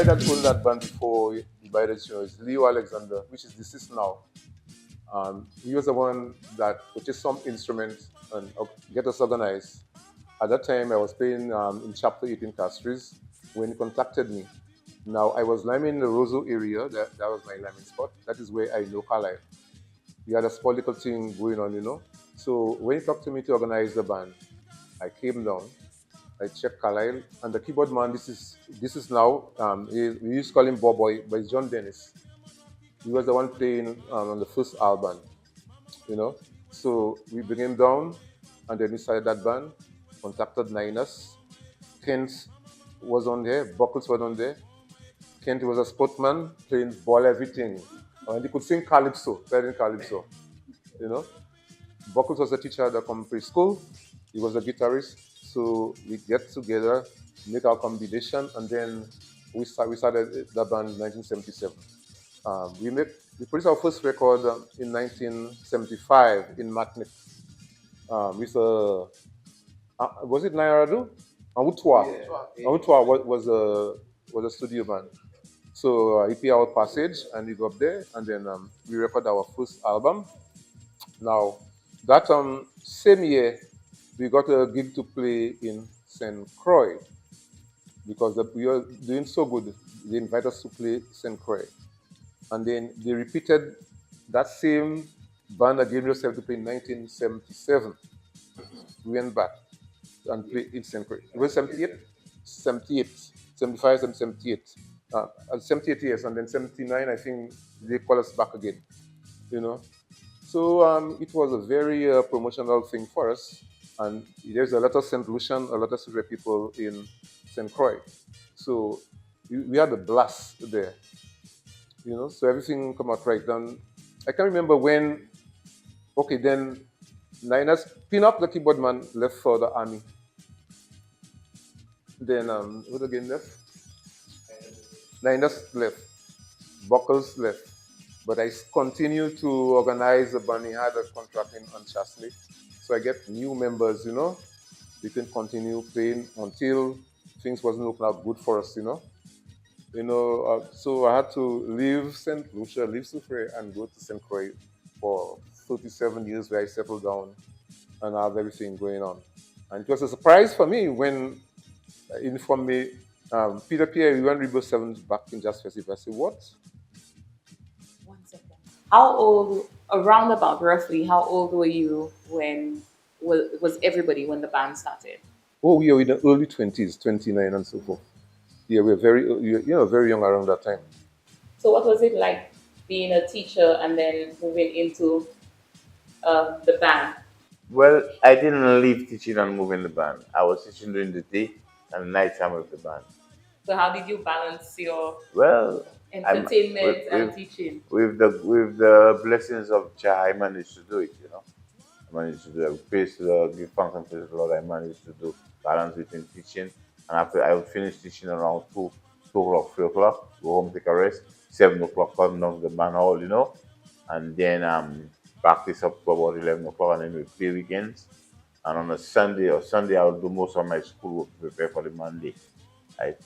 guy that owned that band before he buy the show is Leo Alexander, which is deceased now. He was the one that purchased some instruments and get us organized. At that time, I was playing in Chapter 8 in Castries when he contacted me. Now, I was liming in the Roseau area. That was my liming spot. That is where I know Carlisle. We had a small little thing going on. So when he talked to me to organize the band, I came down. I checked Carlisle, and the keyboard man. This is now. We used to call him Bob Boy, but it's John Dennis. He was the one playing on the first album. you know. So we bring him down, and then we started that band, contacted Niners. Kent was on there, Buckles was on there. Kent was a sportman, playing ball, everything. And he could sing calypso, playing calypso, you know. Buckles was a teacher at the community school. He was a guitarist. So we get together, make our combination, and then we started the band in 1977. We produced our first record in 1975 in Matnik with was it Nairadu? Awutwa. Awutwa was a studio band. So he paid our passage and we go up there and then we record our first album. Now that same year we got a gig to play in St. Croix because we were doing so good. They invited us to play St. Croix. And then they repeated that same band again yourself to play in 1977. We went back and played in St. Croix. It was 78, 78, 75 and 78. 78 years, and then 79, I think they call us back again, you know. So it was a very promotional thing for us. And there's a lot of St. Lucian, a lot of Soufriere people in St. Croix. So we had a blast there, you know. So everything come out right. Then I can remember when, okay, then Niners pin up the keyboard man left for the army. Then what again left? Niners left. Buckles left. But I continued to organize the band. He had a contract in on Chasley. So I get new members, you know. We can continue playing until things wasn't looking out good for us, you know. So I had to leave St. Lucia, leave Soufriere, and go to St. Croix for 37 years where I settled down and have everything going on. And it was a surprise for me when informed me, Peter Pierre, we went Rebirth 7 back in Jazz Festival. I said, what? 1 second. How old, around about roughly, how old were you when was everybody when the band started? Oh, we were in the early 20s, 29 and so forth. Yeah, we were very young around that time. So what was it like being a teacher and then moving into the band? Well, I didn't leave teaching and moving the band. I was teaching during the day and night time with the band. So how did you balance your Well, I'm entertainment and teaching? with the blessings of Jah, I managed to do it. I managed to do it. Praise to the give thanks and praise the Lord. I managed to do balance between teaching and after I would finish teaching around 2 o'clock, 3 o'clock, go home take a rest. 7 o'clock come down to the band hall, and then practice up to about 11 o'clock, and then we play weekends. And on a Sunday I will do most of my schoolwork to prepare for the Monday.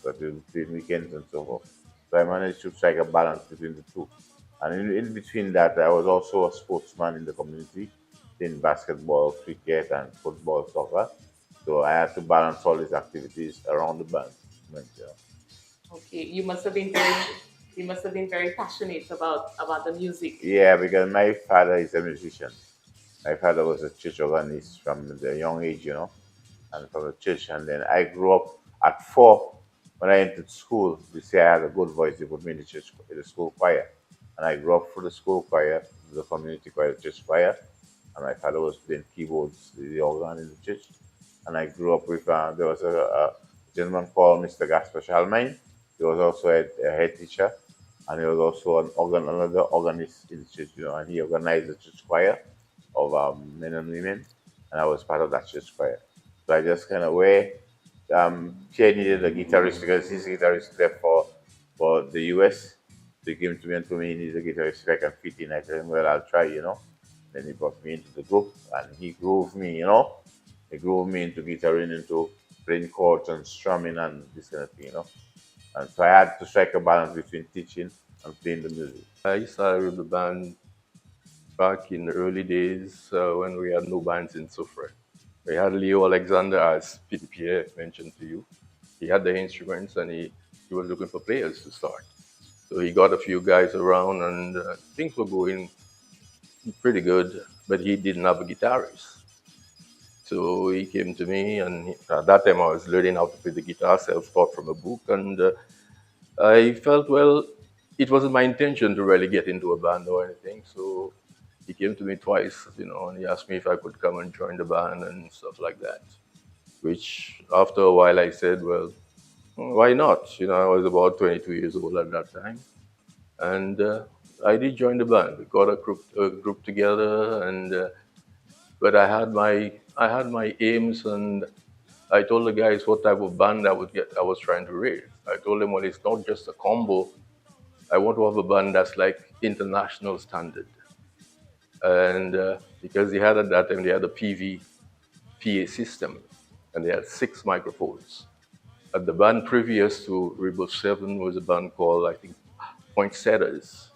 But we'll play weekends and so forth. So I managed to strike a balance between the two. And in between that, I was also a sportsman in the community, in basketball, cricket, and football, soccer. So I had to balance all these activities around the band. Okay, you must have been very passionate about the music. Yeah, because my father is a musician. My father was a church organist from the young age, and from the church. And then I grew up at 4. When I entered school, they say I had a good voice. They put me in the church, in the school choir. And I grew up through the school choir, the community choir, the church choir. And my father was playing keyboards, the organ in the church. And I grew up with, there was a gentleman called Mr. Gaspar Charlemagne. He was also a head teacher. And he was also another organist in the church, and he organized the church choir of men and women. And I was part of that church choir. So I just kind of where Pierre needed a guitarist because his guitarist left for the US. So he came to me and told me he needs a guitarist if I can fit in. I told him, well, I'll try. Then he brought me into the group and he grooved me. He grooved me into guitaring, into playing chords and strumming and this kind of thing. And so I had to strike a balance between teaching and playing the music. I started with the band back in the early days when we had no bands in Soufriere. We had Leo Alexander, as Peter Pierre mentioned to you. He had the instruments and he was looking for players to start. So he got a few guys around and things were going pretty good, but he didn't have a guitarist. So he came to me, and at that time I was learning how to play the guitar, self-taught from a book, and I felt, well, it wasn't my intention to really get into a band or anything. So he came to me twice, and he asked me if I could come and join the band and stuff like that. Which after a while I said, well, why not? I was about 22 years old at that time, and I did join the band. We got a group together, and but I had my aims, and I told the guys what type of band I was trying to raise. I told them, well, it's not just a combo. I want to have a band that's like international standard. And because they had at that time, they had a PA system, and they had 6 microphones. The band previous to Rebirth 7 was a band called, I think, Poinsettias.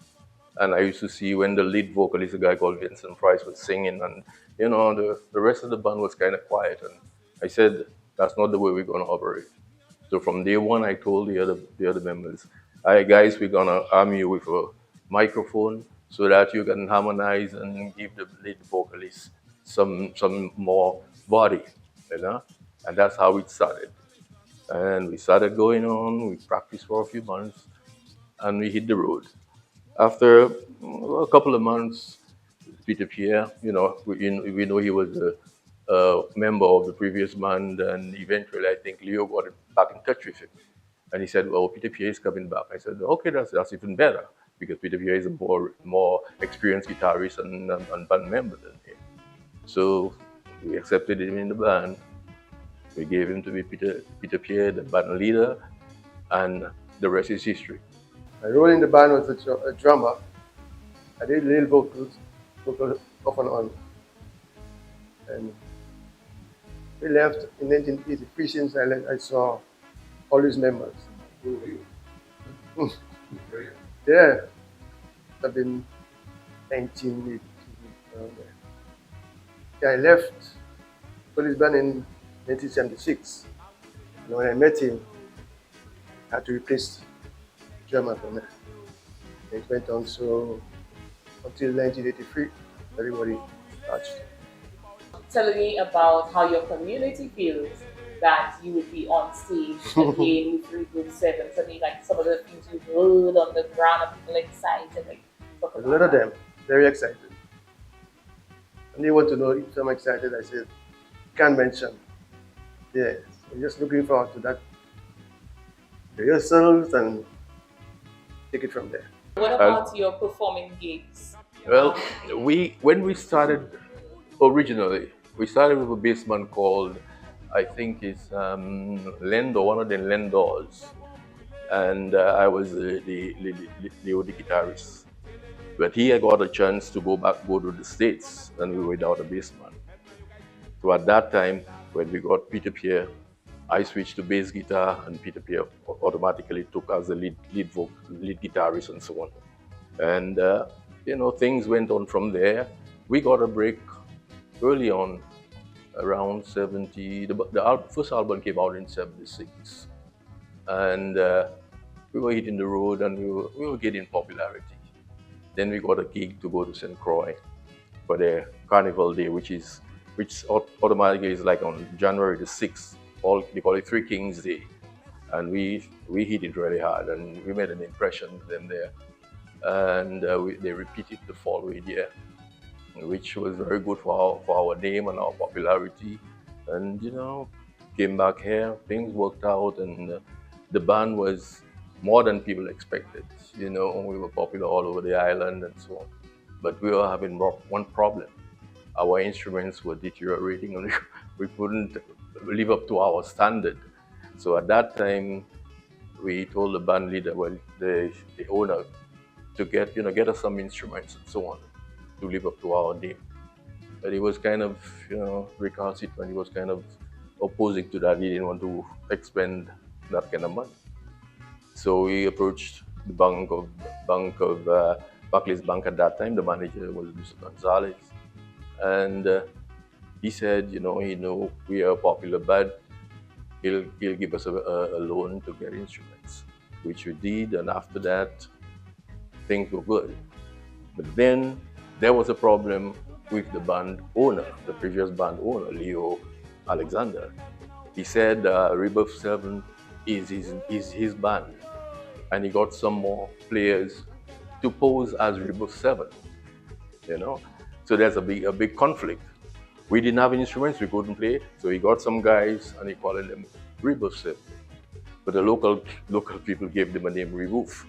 And I used to see when the lead vocalist, a guy called Vincent Price, was singing, and the rest of the band was kind of quiet. And I said, that's not the way we're going to operate. So from day one, I told the other members, "All right, guys, we're gonna arm you with a microphone so that you can harmonize and give the lead vocalist some more body, you know." And that's how it started. And we started going on. We practiced for a few months, and we hit the road. After a couple of months, Peter Pierre, we know he was a member of the previous band, and eventually I think Leo got back in touch with him. And he said, well, Peter Pierre is coming back. I said, okay, that's even better, because Peter Pierre is a more experienced guitarist and band member than him. So we accepted him in the band. We gave him to be Peter Pierre, the band leader, and the rest is history. My role in the band was a drummer. I did little vocal off and on. And we left in 1983. Since I left, I saw all these members. Yeah, I've been 1982 around there. Yeah, I left police band in 1976. And when I met him, I had to replace drummer for me. It went on so until 1983, everybody touched. Tell me about how your community feels that you would be on stage again with Rebirth 7. Tell me like some of the things you've heard on the ground of people excited. Like, talk A about lot of that. them, very excited. And they want to know if I'm excited. I said, can't mention. Yeah, so just looking forward to that rehearsals and take it from there. What about your performing gigs? Well, when we started originally, we started with a bass man called, I think it's Lendo, one of the Lendos, and I was the guitarist. But he had got a chance to go to the States, and we were without a bass man. So at that time, when we got Peter Pierre, I switched to bass guitar, and Peter Pierre automatically took as the lead guitarist and so on. And things went on from there. We got a break early on, around 70. The first album came out in 76, and we were hitting the road, and we were getting popularity. Then we got a gig to go to St. Croix for the Carnival Day, which automatically is like on January the 6th. They call it Three Kings Day, and we hit it really hard, and we made an impression with them there. And they repeated the following year, which was very good for our name and our popularity. And came back here, things worked out, and the band was more than people expected. We were popular all over the island and so on. But we were having one problem. Our instruments were deteriorating, and we couldn't live up to our standard. So at that time, we told the band leader, well, the owner, to get us some instruments and so on to live up to our name. But he was kind of, recalcitrant. He was kind of opposing to that. He didn't want to expend that kind of money. So we approached the Barclays Bank at that time. The manager was Mr. Gonzalez, and he said, he knew we are a popular band. He'll give us a loan to get instruments, which we did, and after that, things were good. But then there was a problem with the band owner, the previous band owner, Leo Alexander. He said Rebirth 7 is his band, and he got some more players to pose as Rebirth 7, you know. So there's a big conflict. We didn't have instruments, we couldn't play, so he got some guys and he called them Rebirth 7. But the local people gave them a name Rebirth.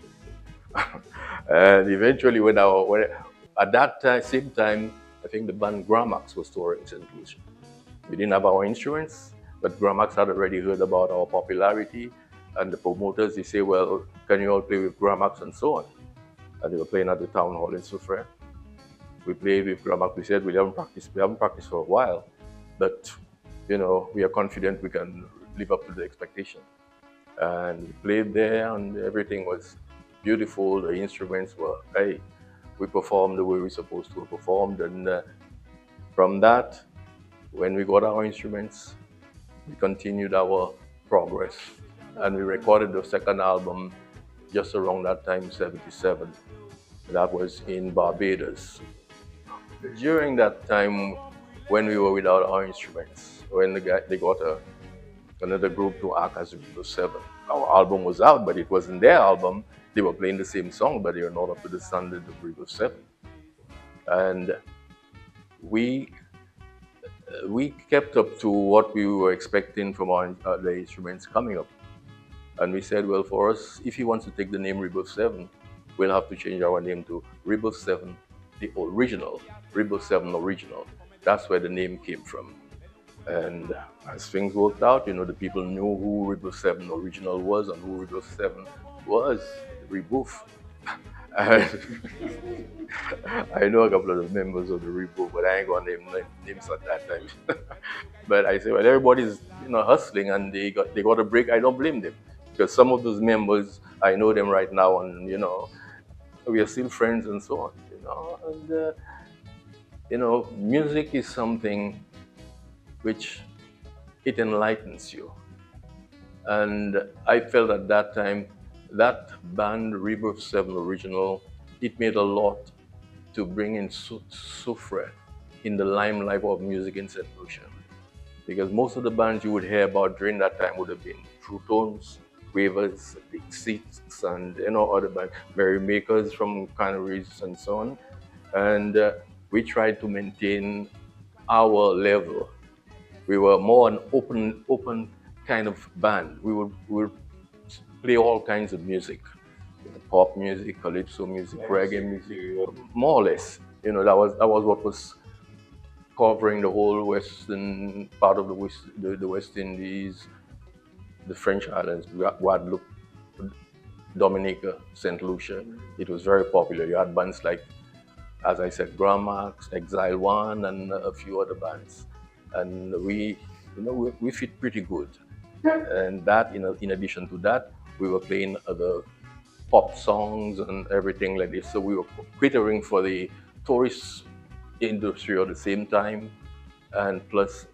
And eventually, at that same time, I think the band Gramax was touring St. Lucia. We didn't have our instruments, but Gramax had already heard about our popularity, and the promoters, they say, well, can you all play with Gramax and so on? And they were playing at the town hall in Soufriere. We played with Gramax. We said we haven't practiced for a while, but we are confident we can live up to the expectation. And we played there, and everything was beautiful. The instruments were, hey, we performed the way we were supposed to have performed. And from that, when we got our instruments, we continued our progress. And we recorded the second album just around that time, 77. That was in Barbados. During that time, when we were without our instruments, when they got another group to act as Rebirth 7. Our album was out, but it wasn't their album. They were playing the same song, but they were not up to the standard of Rebirth 7. And we kept up to what we were expecting from the instruments coming up. And we said, well, for us, if he wants to take the name Rebirth 7, we'll have to change our name to Rebirth 7, the original. Rebirth 7 original. That's where the name came from. And as things worked out, the people knew who Rebirth 7 original was and who Rebirth 7 was, Rebirth. And I know a couple of the members of the Rebirth, but I ain't gonna name names at that time. But I say, well, everybody's hustling and they got a break. I don't blame them, because some of those members, I know them right now, and we are still friends and so on. And music is something which it enlightens you. And I felt at that time, that band, Rebirth 7 original, it made a lot to bring in Soufriere in the limelight of music in St. Lucia. Because most of the bands you would hear about during that time would have been True Tones, Wavers, Big Seats, and other bands, Merrymakers from Canaries and so on. And we tried to maintain our level. We were more an open kind of band. We would play all kinds of music, pop music, calypso music, reggae music, more or less. That was what was covering the whole western part of the West Indies, the French islands, Guadeloupe, Dominica, St. Lucia. It was very popular. You had bands like, as I said, Gramax, Exile One, and a few other bands. And we fit pretty good. And that, in addition to that, we were playing other pop songs and everything like this. So we were catering for the tourist industry at the same time, and plus,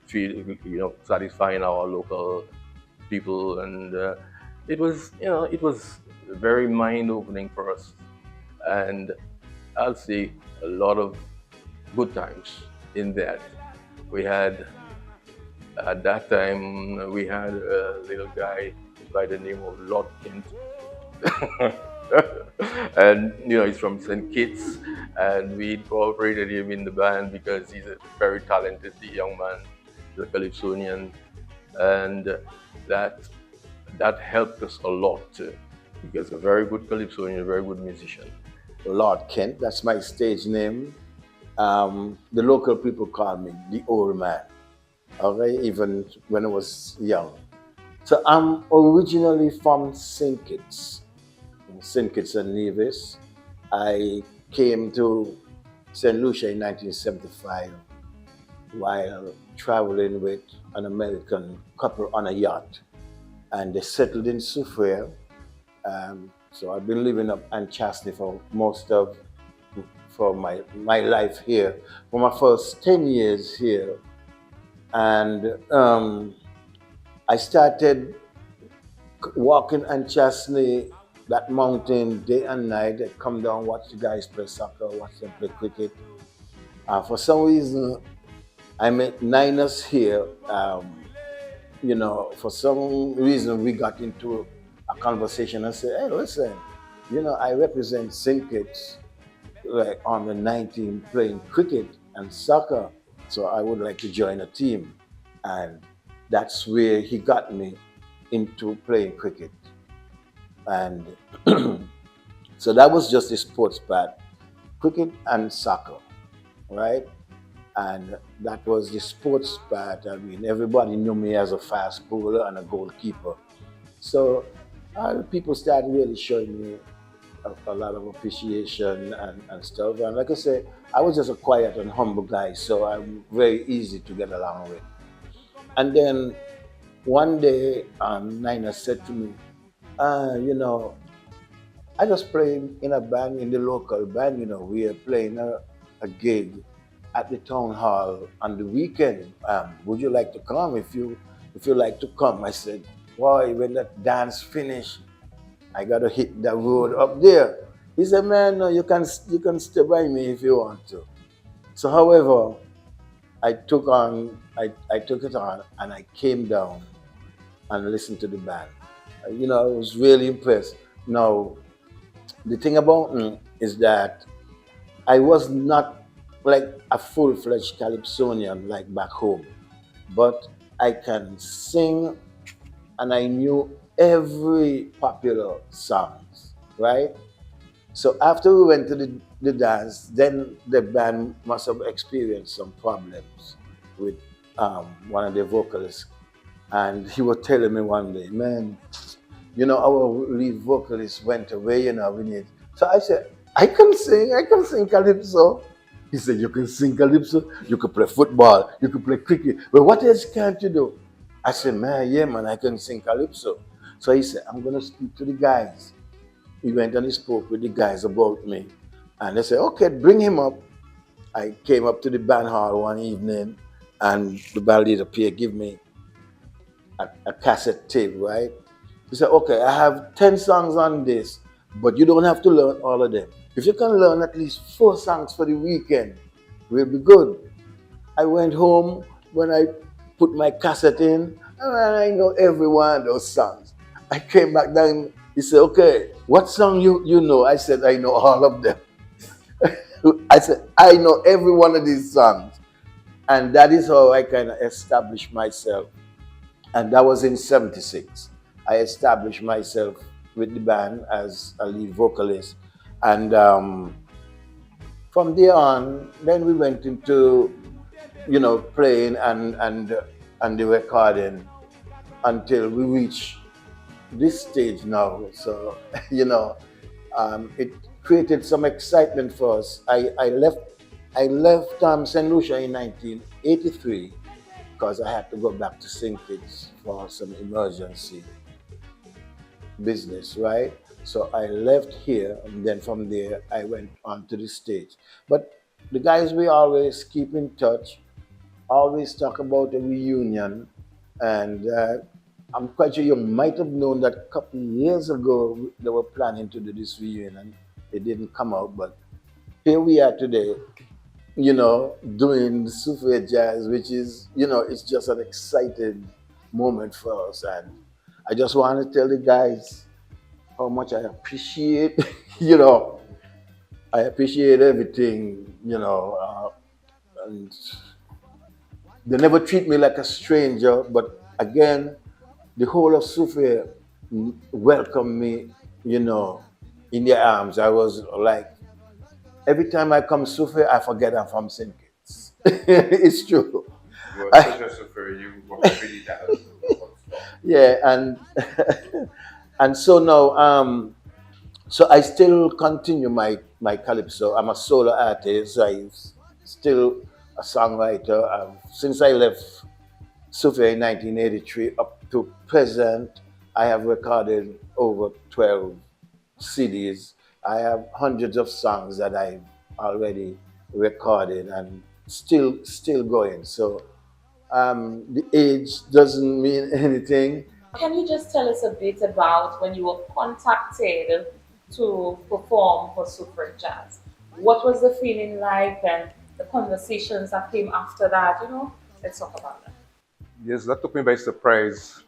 satisfying our local people. And it was very mind-opening for us. And I'll say a lot of good times in that. We had, at that time, we had a little guy by the name of Lord Kent. And he's from St. Kitts, and we incorporated him in the band because he's a very talented young man, the Calypsonian, and that helped us a lot because a very good Calypsonian, a very good musician. Lord Kent, that's my stage name. The local people call me the old man, okay, even when I was young. So I'm originally from St. Kitts and Nevis. I came to St. Lucia in 1975 while traveling with an American couple on a yacht. And they settled in Soufriere, So I've been living up Anchasty for most of for my life here. For my first 10 years here, and I started walking Anchasty, that mountain, day and night. I come down, watch the guys play soccer, watch them play cricket. For some reason, I met Niners here. For some reason, we got into a conversation and said, "Hey, listen, I represent St. Kitts, like on the 19 playing cricket and soccer, so I would like to join a team." And that's where he got me into playing cricket. And so that was just the sports part, cricket and soccer, right? And that was the sports part. I mean, everybody knew me as a fast bowler and a goalkeeper. So people started really showing me a lot of appreciation and stuff. And like I said, I was just a quiet and humble guy, so I'm very easy to get along with. And then one day, Nina said to me, I just played in a band, in the local band, we are playing a gig at the town hall on the weekend. Would you like to come? If you like to come, I said, boy, when that dance finish, I gotta hit the road up there. He said, man, no, you can stay by me if you want to. So however, I took it on and I came down and listened to the band. I was really impressed. Now, the thing about me is that I was not like a full-fledged calypsonian like back home, but I can sing and I knew every popular songs, right? So after we went to the dance, then the band must have experienced some problems with one of the vocalists. And he was telling me one day, man, our lead vocalist went away, we need. So I said, I can sing calypso. He said, you can sing calypso, you can play football, you can play cricket. But what else can't you do? I said, man, yeah, man, I can sing calypso. So he said, I'm going to speak to the guys. He went and he spoke with the guys about me. And they said, okay, bring him up. I came up to the band hall one evening, and the band leader, Pierre, gave me a cassette tape, right? He said, okay, I have 10 songs on this, but you don't have to learn all of them. If you can learn at least 4 songs for the weekend, we'll be good. I went home when I put my cassette in, and I know every one of those songs. I came back down, he said, okay, what song you know? I said, I know all of them. I said, I know every one of these songs. And that is how I kind of established myself. And that was in 76. I established myself with the band as a lead vocalist. And from there on, then we went into, playing and the recording until we reached this stage now. So, it created some excitement for us. I left St. Lucia in 1983 because I had to go back to St. Kitts for some emergency business, right? So I left here, and then from there I went on to the States. But the guys, we always keep in touch, always talk about a reunion, and I'm quite sure you might have known that a couple of years ago they were planning to do this reunion. It didn't come out, but here we are today, doing the Soufriere jazz, which is, it's just an exciting moment for us. And I just want to tell the guys how much I appreciate, I appreciate everything, and they never treat me like a stranger, but again, the whole of Soufriere welcomed me, in their arms. I was like, every time I come to Soufriere, I forget I'm from St. Kitts. It's true. You are such a Soufriere, you were really that. Yeah, and and so now, so I still continue my calypso. I'm a solo artist. I'm still a songwriter. Since I left Soufriere in 1983 up to present, I have recorded over 12 CDs. I have hundreds of songs that I've already recorded and still going. So the age doesn't mean anything. Can you just tell us a bit about when you were contacted to perform for Super Jazz? What was the feeling like and the conversations that came after that? Let's talk about that. Yes, that took me by surprise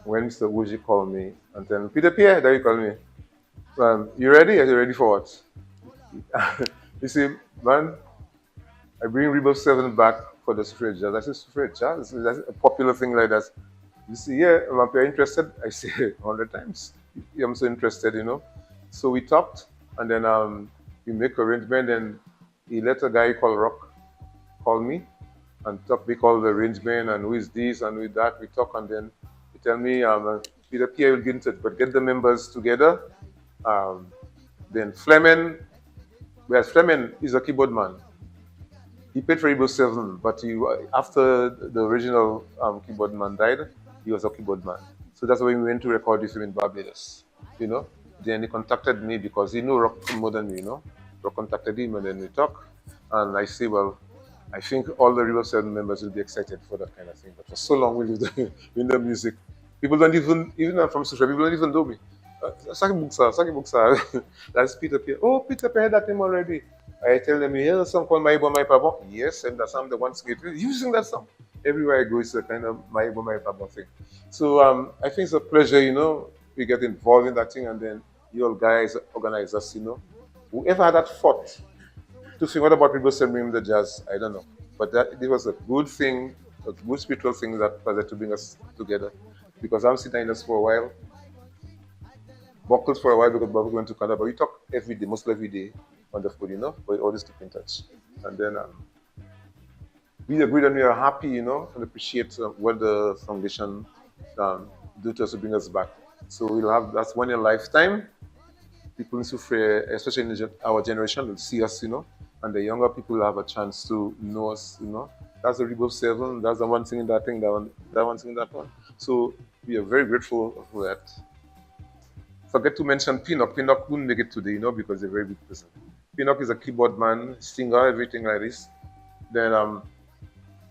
when Mr. Wuji called me and then Peter Pierre, there you call me. You ready? Are you ready for what? You see, man, I bring Rebirth 7 back for the Soufriere Jazz. I said, Soufriere Jazz? That's a popular thing like that. You see, yeah, if you're interested, I say 100 times. I'm so interested. So we talked, and then we make arrangement, and he let a guy called Rock call me and talk, we call the arrangement, and who is this, and with that, we talk, and then he tell me, Peter Pierre will get in touch, but get the members together. Um, then Fleming, Fleming is a keyboard man. He played for Rebirth 7, but after the original keyboard man died, he was a keyboard man. So that's when we went to record with him in Barbados. You know, then he contacted me because he knew rock more than me. Rock contacted him and then we talk. And I say, well, I think all the Rebirth 7 members will be excited for that kind of thing. But for so long we lived in the music. People don't even I'm from Soufriere, people don't even know me. Saki Buksa. That's Peter Pierre. Oh, Peter Pierre had that name already. I tell them, you hear a song called My Ibo, My Pabo? Yes, and that's I'm the one singing it. You sing that song. Everywhere I go, it's a kind of My Ibo, My Pabo thing. So I think it's a pleasure, we get involved in that thing, and then you all guys organize us. Whoever had that thought to think, what about people sending the jazz? I don't know. But it was a good thing, a good spiritual thing that was to bring us together. Because I'm sitting in this for a while, buckled for a while because Bob went to Canada, but we talk every day, mostly every day on the phone, but we always keep in touch. And then we agreed and we are happy, and appreciate what the foundation do to us to bring us back. So we'll have, that's one in a lifetime. People in Soufriere, especially in our generation, will see us, and the younger people will have a chance to know us. That's the Rebirth 7, that's the one singing that thing, that one singing that one. So we are very grateful for that. Forget to mention Pinnock. Pinnock couldn't make it today, because he's a very big person. Pinnock is a keyboard man, singer, everything like this. Then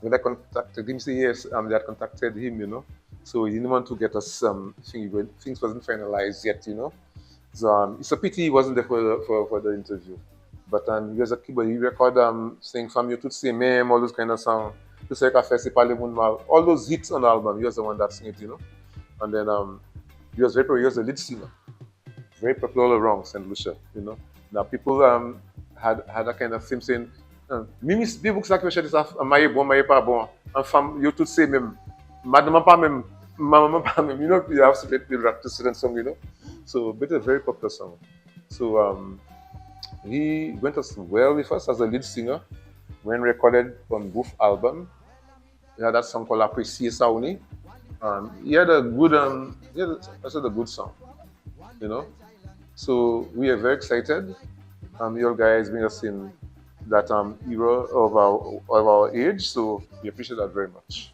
when I contacted him, say yes, they had contacted him, So he didn't want to get us things wasn't finalized yet. So it's a pity he wasn't there for the interview. But he was a keyboard. He recorded Sing From You to Say Mem, all those kind of songs. To say all those hits on the album. He was the one that sang it. And then he was the lead singer. Very popular all around St. Lucia. Now people had a kind of thing saying, Mimi books like this my bon, my pas bon. And from you to say mem, madame pas mem, maman pas mem. You have to let people rap to certain song. So but a very popular song. So he went as well with us as a lead singer when recorded on both album. He had that song called Apprécier Saouni. He had a good that's a good song. So we are very excited. Your guys bring us in that era of our age, so we appreciate that very much.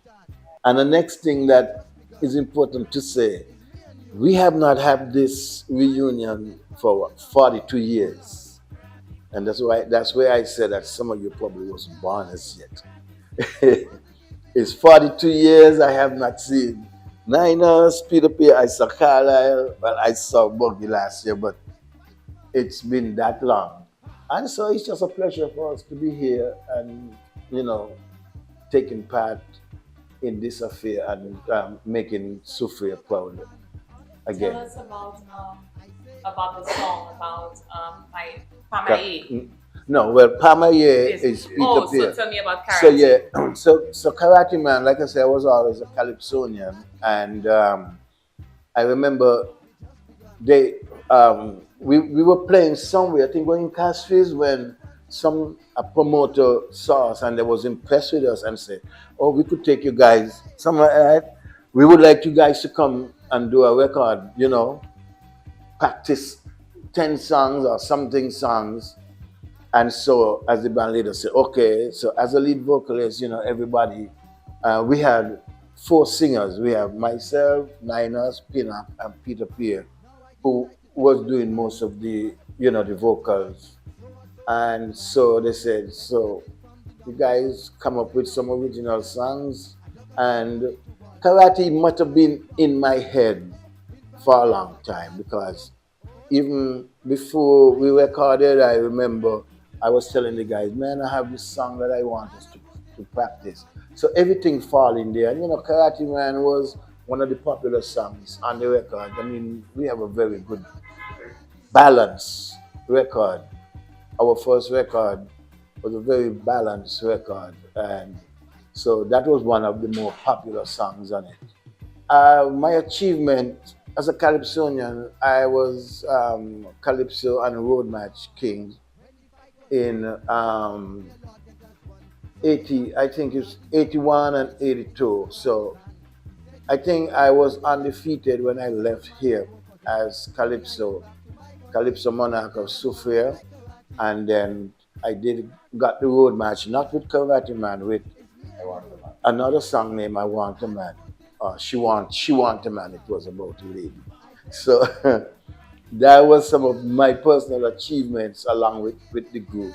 And the next thing that is important to say, we have not had this reunion for 42 years. And that's where I said that some of you probably wasn't born as yet. It's 42 years I have not seen Niners, Peter Pierre, I saw Carlisle, well, I saw Buggy last year, but it's been that long. And so it's just a pleasure for us to be here and, taking part in this affair and making Soufriere proud again. Tell us about the song my Pamaye. No, well, Pamaye is Peter Pierre. So tell me about Karate. So yeah, so Karate Man, like I said, I was always a Calypsonian, and I remember we were playing somewhere. I think we were in Castries when a promoter saw us and they was impressed with us and said, "Oh, we could take you guys somewhere. We would like you guys to come and do a record. Practice 10 songs or something songs." And so, as the band leader said, okay, so as a lead vocalist, everybody, we had 4 singers. We have myself, Niners, Pinnock, and Peter Pierre, who was doing most of the, the vocals. And so they said, so you guys come up with some original songs. And karate must have been in my head for a long time because even before we recorded, I remember I was telling the guys, man, I have this song that I want us to practice. So everything fall in there. And Karate Man was one of the popular songs on the record. I mean, we have a very good balanced record. Our first record was a very balanced record. And so that was one of the more popular songs on it. My achievement as a Calypsonian, I was Calypso and Road Match King in 80, I think it's 81 and 82. So I think I was undefeated when I left here as Calypso Monarch of Soufriere. And then I did got the road match, not with Karate Man, with another song named I Want a Man. She want a man, it was about a lady. So that was some of my personal achievements along with the group.